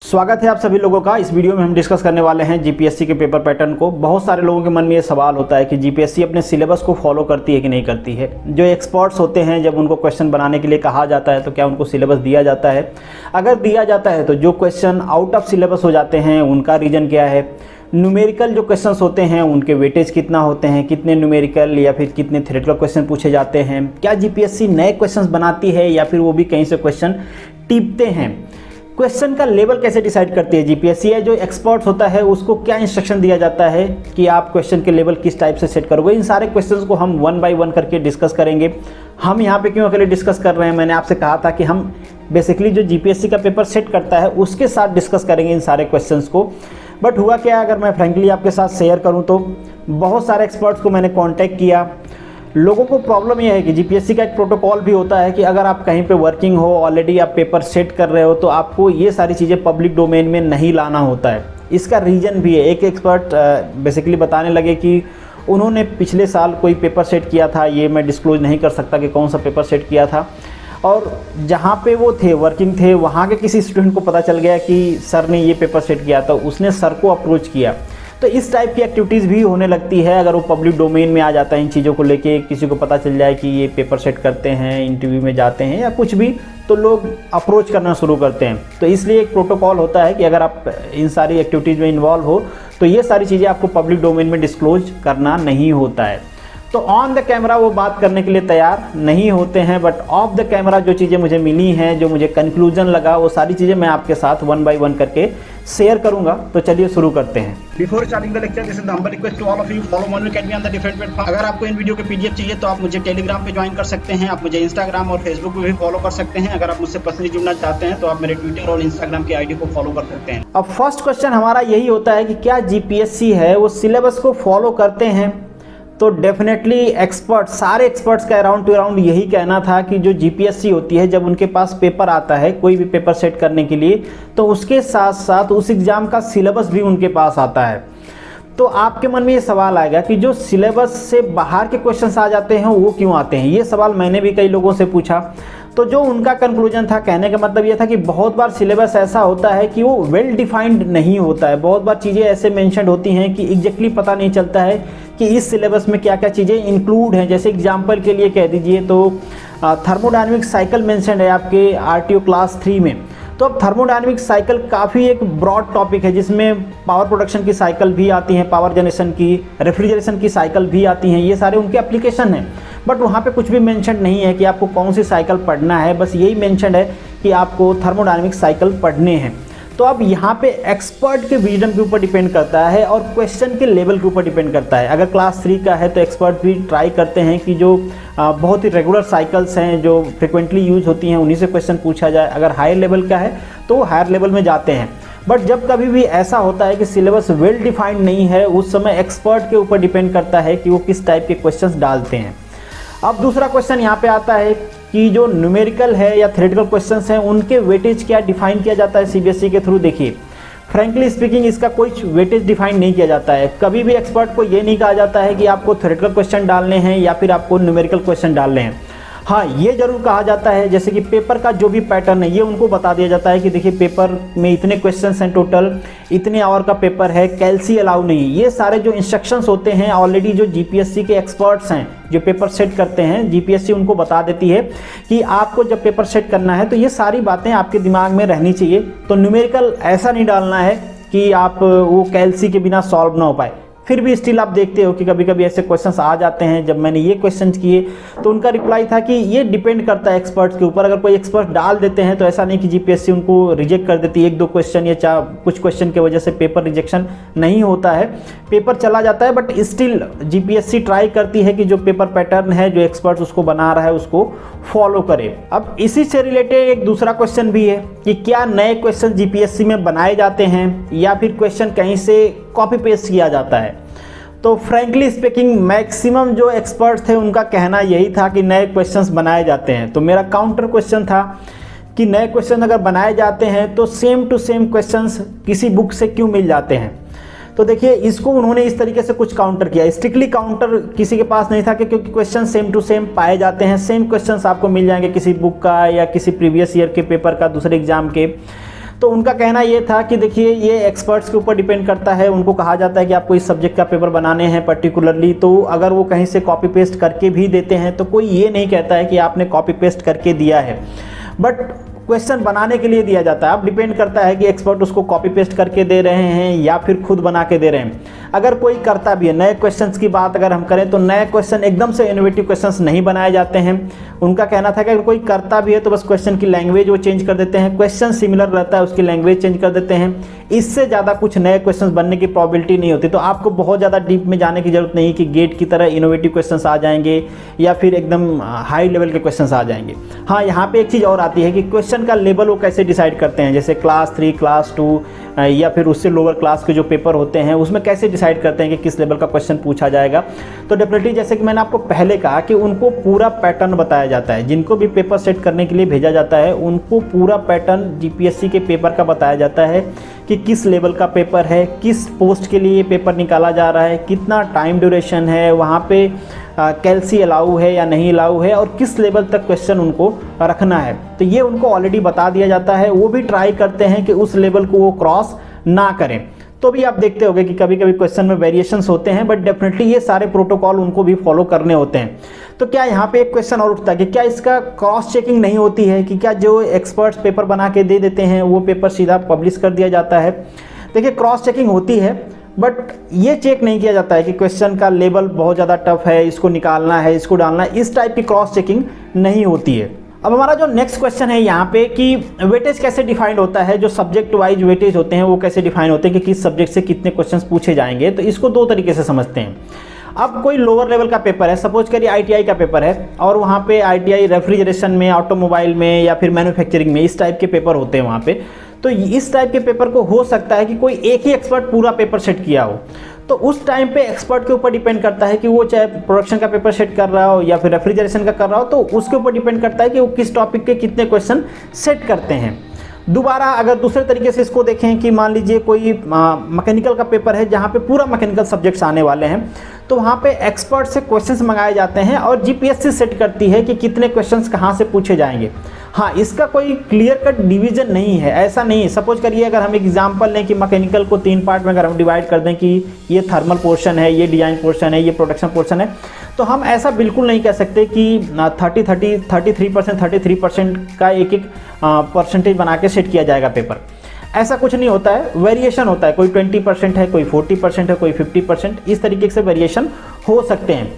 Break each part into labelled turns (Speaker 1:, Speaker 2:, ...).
Speaker 1: स्वागत है आप सभी लोगों का। इस वीडियो में हम डिस्कस करने वाले हैं जीपीएससी के पेपर पैटर्न को। बहुत सारे लोगों के मन में ये सवाल होता है कि जीपीएससी अपने सिलेबस को फॉलो करती है कि नहीं करती है। जो एक्सपर्ट्स होते हैं जब उनको क्वेश्चन बनाने के लिए कहा जाता है तो क्या उनको सिलेबस दिया जाता है? अगर दिया जाता है तो जो क्वेश्चन आउट ऑफ सिलेबस हो जाते हैं उनका रीज़न क्या है? न्यूमेरिकल जो क्वेश्चंस होते हैं उनके वेटेज कितना होते हैं, कितने न्यूमेरिकल या फिर कितने थ्योरेटिकल क्वेश्चन पूछे जाते हैं? क्या जीपीएससी नए क्वेश्चंस बनाती है या फिर वो भी कहीं से क्वेश्चन टीपते हैं? क्वेश्चन का लेवल कैसे डिसाइड करती है जीपीएससी? है जो एक्सपर्ट्स होता है उसको क्या इंस्ट्रक्शन दिया जाता है कि आप क्वेश्चन के लेवल किस टाइप से सेट करोगे? इन सारे क्वेश्चंस को हम वन बाय वन करके डिस्कस करेंगे। हम यहाँ पे क्यों अकेले डिस्कस कर रहे हैं? मैंने आपसे कहा था कि हम बेसिकली जो जीपीएससी का पेपर सेट करता है उसके साथ डिस्कस करेंगे इन सारे क्वेश्चंस को। बट हुआ क्या, अगर मैं फ्रेंकली आपके साथ शेयर करूँ तो बहुत सारे एक्सपर्ट्स को मैंने कॉन्टैक्ट किया। लोगों को प्रॉब्लम यह है कि जीपीएससी का एक प्रोटोकॉल भी होता है कि अगर आप कहीं पे वर्किंग हो, ऑलरेडी आप पेपर सेट कर रहे हो, तो आपको ये सारी चीज़ें पब्लिक डोमेन में नहीं लाना होता है। इसका रीज़न भी है। एक एक्सपर्ट बेसिकली बताने लगे कि उन्होंने पिछले साल कोई पेपर सेट किया था, ये मैं डिस्क्लोज नहीं कर सकता कि कौन सा पेपर सेट किया था, और जहाँ पे वो थे वर्किंग थे वहाँ के किसी स्टूडेंट को पता चल गया कि सर ने ये पेपर सेट किया था। उसने सर को अप्रोच किया। तो इस टाइप की एक्टिविटीज़ भी होने लगती है अगर वो पब्लिक डोमेन में आ जाता है। इन चीज़ों को लेके किसी को पता चल जाए कि ये पेपर सेट करते हैं, इंटरव्यू में जाते हैं या कुछ भी, तो लोग अप्रोच करना शुरू करते हैं। तो इसलिए एक प्रोटोकॉल होता है कि अगर आप इन सारी एक्टिविटीज़ में इन्वॉल्व हो तो ये सारी चीज़ें आपको पब्लिक डोमेन में डिस्क्लोज करना नहीं होता है। तो ऑन द कैमरा वो बात करने के लिए तैयार नहीं होते हैं, बट ऑफ द कैमरा जो चीज़ें मुझे मिली हैं, जो मुझे कंक्लूजन लगा, वो सारी चीज़ें मैं आपके साथ वन बाय वन करके शेयर करूंगा। तो चलिए शुरू करते हैं।
Speaker 2: Before starting the lecture, this is the humble request to all of you, follow Manu academy on the different platform. अगर आपको इन वीडियो के पीडीएफ चाहिए तो आप मुझे टेलीग्राम पे ज्वाइन कर सकते हैं। आप मुझे इंस्टाग्राम और फेसबुक पे भी फॉलो कर सकते हैं। अगर आप मुझसे पर्सनली जुड़ना चाहते हैं तो आप मेरे ट्विटर और इंस्टाग्राम की आईडी को फॉलो कर सकते हैं।
Speaker 1: अब फर्स्ट क्वेश्चन हमारा यही होता है कि क्या जीपीएससी है वो सिलेबस को फॉलो करते हैं? तो डेफिनेटली एक्सपर्ट, सारे एक्सपर्ट्स का अराउंड टू अराउंड यही कहना था कि जो जीपीएससी होती है जब उनके पास पेपर आता है कोई भी पेपर सेट करने के लिए, तो उसके साथ साथ उस एग्ज़ाम का सिलेबस भी उनके पास आता है। तो आपके मन में ये सवाल आएगा कि जो सिलेबस से बाहर के क्वेश्चंस आ जाते हैं वो क्यों आते हैं? ये सवाल मैंने भी कई लोगों से पूछा। तो जो उनका कंक्लूजन था, कहने का मतलब ये था कि बहुत बार सिलेबस ऐसा होता है कि वो वेल डिफाइंड नहीं होता है। बहुत बार चीज़ें ऐसे मेंशन होती हैं कि एग्जैक्टली पता नहीं चलता है कि इस सिलेबस में क्या क्या चीज़ें इंक्लूड हैं। जैसे एग्जांपल के लिए कह दीजिए तो थर्मोडायनेमिक साइकिल मेंशन है आपके आरटीओ क्लास 3 में। तो अब थर्मोडायनेमिक साइकिल काफ़ी एक ब्रॉड टॉपिक है जिसमें पावर प्रोडक्शन की साइकिल भी आती हैं, पावर जनरेशन की, रेफ्रिजरेशन की साइकिल भी आती हैं। ये सारे उनके एप्लीकेशन हैं, बट वहाँ पे कुछ भी मेंशन नहीं है कि आपको कौन सी साइकिल पढ़ना है। बस यही मेंशन है कि आपको थर्मोडायनेमिक साइकिल पढ़ने हैं। तो अब यहाँ पे एक्सपर्ट के विजडम के ऊपर डिपेंड करता है और क्वेश्चन के लेवल के ऊपर डिपेंड करता है। अगर क्लास 3 का है तो एक्सपर्ट भी ट्राई करते हैं कि जो बहुत ही रेगुलर साइकिल्स हैं जो फ्रिक्वेंटली यूज होती हैं उन्हीं से क्वेश्चन पूछा जाए। अगर हायर लेवल का है तो हायर लेवल में जाते हैं। बट जब कभी भी ऐसा होता है कि सिलेबस वेल डिफाइंड नहीं है, उस समय एक्सपर्ट के ऊपर डिपेंड करता है कि वो किस टाइप के क्वेश्चंस डालते हैं। अब दूसरा क्वेश्चन यहाँ पे आता है कि जो न्यूमेरिकल है या थ्योरेटिकल क्वेश्चंस हैं उनके वेटेज क्या डिफाइन किया जाता है सीबीएसई के थ्रू? देखिए, फ्रैंकली स्पीकिंग इसका कोई वेटेज डिफाइन नहीं किया जाता है। कभी भी एक्सपर्ट को ये नहीं कहा जाता है कि आपको थ्योरेटिकल क्वेश्चन डालने हैं या फिर आपको न्यूमेरिकल क्वेश्चन डालने हैं। हाँ, ये जरूर कहा जाता है जैसे कि पेपर का जो भी पैटर्न है ये उनको बता दिया जाता है कि देखिए पेपर में इतने क्वेश्चंस हैं, टोटल इतने आवर का पेपर है, कैलसी अलाउ नहीं। ये सारे जो इंस्ट्रक्शंस होते हैं ऑलरेडी जो जीपीएससी के एक्सपर्ट्स हैं जो पेपर सेट करते हैं, जीपीएससी उनको बता देती है कि आपको जब पेपर सेट करना है तो ये सारी बातें आपके दिमाग में रहनी चाहिए। तो न्यूमेरिकल ऐसा नहीं डालना है कि आप वो कैलसी के बिना सॉल्व ना हो पाए। फिर भी स्टिल आप देखते हो कि कभी कभी ऐसे क्वेश्चंस आ जाते हैं। जब मैंने ये क्वेश्चंस किए तो उनका रिप्लाई था कि ये डिपेंड करता है एक्सपर्ट्स के ऊपर। अगर कोई एक्सपर्ट डाल देते हैं तो ऐसा नहीं कि जीपीएससी उनको रिजेक्ट कर देती है। एक दो क्वेश्चन या कुछ क्वेश्चन की वजह से पेपर रिजेक्शन नहीं होता है, पेपर चला जाता है। बट स्टिल जीपीएससी ट्राई करती है कि जो पेपर पैटर्न है जो एक्सपर्ट उसको बना रहा है उसको फॉलो करे। अब इसी से रिलेटेड एक दूसरा क्वेश्चन भी है कि क्या नए क्वेश्चन जीपीएससी में बनाए जाते हैं या फिर क्वेश्चन कहीं से कॉपी पेस्ट किया जाता है? तो फ्रैंकली स्पीकिंग मैक्सिमम जो एक्सपर्ट थे उनका कहना यही था कि नए क्वेश्चंस बनाए जाते हैं। तो मेरा काउंटर क्वेश्चन था कि नए क्वेश्चन अगर बनाए जाते हैं तो सेम टू सेम क्वेश्चंस किसी बुक से क्यों मिल जाते हैं? तो देखिए, इसको उन्होंने इस तरीके से कुछ काउंटर किया। स्ट्रिक्टली काउंटर किसी के पास नहीं था कि क्योंकि क्वेश्चन सेम टू सेम पाए जाते हैं। सेम क्वेश्चंस आपको मिल जाएंगे किसी बुक का या किसी प्रीवियस ईयर के पेपर का, दूसरे एग्जाम के। तो उनका कहना ये था कि देखिए ये एक्सपर्ट्स के ऊपर डिपेंड करता है, उनको कहा जाता है कि आपको इस सब्जेक्ट का पेपर बनाने हैं पर्टिकुलरली, तो अगर वो कहीं से कॉपी पेस्ट करके भी देते हैं तो कोई ये नहीं कहता है कि आपने कॉपी पेस्ट करके दिया है, बट क्वेश्चन बनाने के लिए दिया जाता है। अब डिपेंड करता है कि एक्सपर्ट उसको कॉपी पेस्ट करके दे रहे हैं या फिर खुद बना के दे रहे हैं। अगर कोई करता भी है, नए क्वेश्चंस की बात अगर हम करें तो नए क्वेश्चन एकदम से इनोवेटिव क्वेश्चंस नहीं बनाए जाते हैं। उनका कहना था कि अगर कोई करता भी है तो बस क्वेश्चन की लैंग्वेज वो चेंज कर देते हैं, क्वेश्चन सिमिलर रहता है उसकी लैंग्वेज चेंज कर देते हैं, इससे ज़्यादा कुछ नए क्वेश्चन बनने की प्रॉबिलिटी नहीं होती। तो आपको बहुत ज़्यादा डीप में जाने की जरूरत नहीं कि गेट की तरह इनोवेटिव क्वेश्चंस आ जाएंगे या फिर एकदम हाई लेवल के क्वेश्चंस आ जाएंगे। हाँ, यहाँ पे एक चीज़ और आती है कि क्वेश्चन का लेवल वो कैसे डिसाइड करते हैं, जैसे क्लास 3, क्लास 2 या फिर उससे लोअर क्लास के जो पेपर होते हैं उसमें कैसे डिसाइड करते हैं कि किस लेवल का क्वेश्चन पूछा जाएगा। तो डेफिनेटली जैसे कि मैंने आपको पहले कहा कि उनको पूरा पैटर्न बताया जाता है, जिनको भी पेपर सेट करने के लिए भेजा जाता है उनको पूरा पैटर्न जीपीएससी के पेपर का बताया जाता है कि किस लेवल का पेपर है, किस पोस्ट के लिए ये पेपर निकाला जा रहा है, कितना टाइम ड्यूरेशन है, वहाँ पे कैल्सी अलाउ है या नहीं अलाउ है और किस लेवल तक क्वेश्चन उनको रखना है। तो ये उनको ऑलरेडी बता दिया जाता है। वो भी ट्राई करते हैं कि उस लेवल को वो क्रॉस ना करें। तो भी आप देखते होंगे कि कभी कभी क्वेश्चन में वेरिएशंस होते हैं, बट डेफिनेटली ये सारे प्रोटोकॉल उनको भी फॉलो करने होते हैं। तो क्या यहाँ पे एक क्वेश्चन और उठता है कि क्या इसका क्रॉस चेकिंग नहीं होती है कि क्या जो एक्सपर्ट्स पेपर बना के दे देते हैं वो पेपर सीधा पब्लिश कर दिया जाता है। देखिए क्रॉस चेकिंग होती है, बट ये चेक नहीं किया जाता है कि क्वेश्चन का लेवल बहुत ज़्यादा टफ है, इसको निकालना है, इसको डालना है, इस टाइप की क्रॉस चेकिंग नहीं होती है। अब हमारा जो नेक्स्ट क्वेश्चन है यहाँ पे कि वेटेज कैसे डिफाइंड होता है, जो सब्जेक्ट वाइज वेटेज होते हैं वो कैसे डिफाइन होते हैं कि किस सब्जेक्ट से कितने क्वेश्चंस पूछे जाएंगे। तो इसको दो तरीके से समझते हैं। अब कोई लोअर लेवल का पेपर है, सपोज करिए आईटीआई का पेपर है और वहाँ पे आईटीआई रेफ्रिजरेशन में, ऑटोमोबाइल में या फिर मैन्युफैक्चरिंग में इस टाइप के पेपर होते हैं वहाँ पे। तो इस टाइप के पेपर को हो सकता है कि कोई एक ही एक्सपर्ट पूरा पेपर सेट किया हो। तो उस टाइम पे एक्सपर्ट के ऊपर डिपेंड करता है कि वो चाहे प्रोडक्शन का पेपर सेट कर रहा हो या फिर रेफ्रिजरेशन का कर रहा हो, तो उसके ऊपर डिपेंड करता है कि वो किस टॉपिक के कितने क्वेश्चन सेट करते हैं। दोबारा अगर दूसरे तरीके से इसको देखें कि मान लीजिए कोई मैकेनिकल का पेपर है जहाँ पे पूरा मैकेनिकल सब्जेक्ट्स आने वाले हैं, तो वहाँ पे एक्सपर्ट से क्वेश्चंस मंगाए जाते हैं और जीपीएससी सेट करती है कि कितने क्वेश्चंस कहाँ से पूछे जाएंगे। हाँ, इसका कोई क्लियर कट डिवीजन नहीं है, ऐसा नहीं है। सपोज करिए अगर हम एग्जांपल लें कि मैकेनिकल को 3 पार्ट में अगर हम डिवाइड कर दें कि ये थर्मल पोर्शन है, ये डिजाइन पोर्शन है, ये प्रोडक्शन पोर्शन है, तो हम ऐसा बिल्कुल नहीं कह सकते कि 33% का एक परसेंटेज बना के सेट किया जाएगा पेपर। ऐसा कुछ नहीं होता है, वेरिएशन होता है। कोई 20% है, कोई 40% है, कोई 50%, इस तरीके से वेरिएशन हो सकते हैं।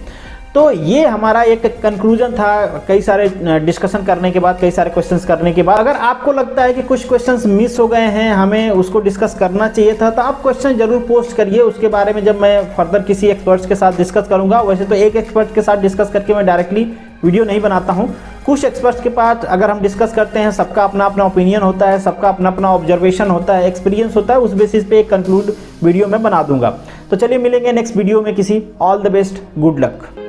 Speaker 1: तो ये हमारा एक कंक्लूजन था कई सारे डिस्कशन करने के बाद, कई सारे क्वेश्चंस करने के बाद। अगर आपको लगता है कि कुछ क्वेश्चंस मिस हो गए हैं, हमें उसको डिस्कस करना चाहिए था, तो आप क्वेश्चन जरूर पोस्ट करिए। उसके बारे में जब मैं फर्दर किसी एक्सपर्ट्स के साथ डिस्कस करूंगा, वैसे तो एक एक्सपर्ट के साथ डिस्कस करके मैं डायरेक्टली वीडियो नहीं बनाता हूं। कुछ एक्सपर्ट्स के पास अगर हम डिस्कस करते हैं, सबका अपना अपना ओपिनियन होता है, सबका अपना अपना ऑब्जर्वेशन होता है, एक्सपीरियंस होता है, उस बेसिस पे एक कंक्लूड वीडियो में बना दूंगा। तो चलिए मिलेंगे नेक्स्ट वीडियो में किसी। All the best, good luck.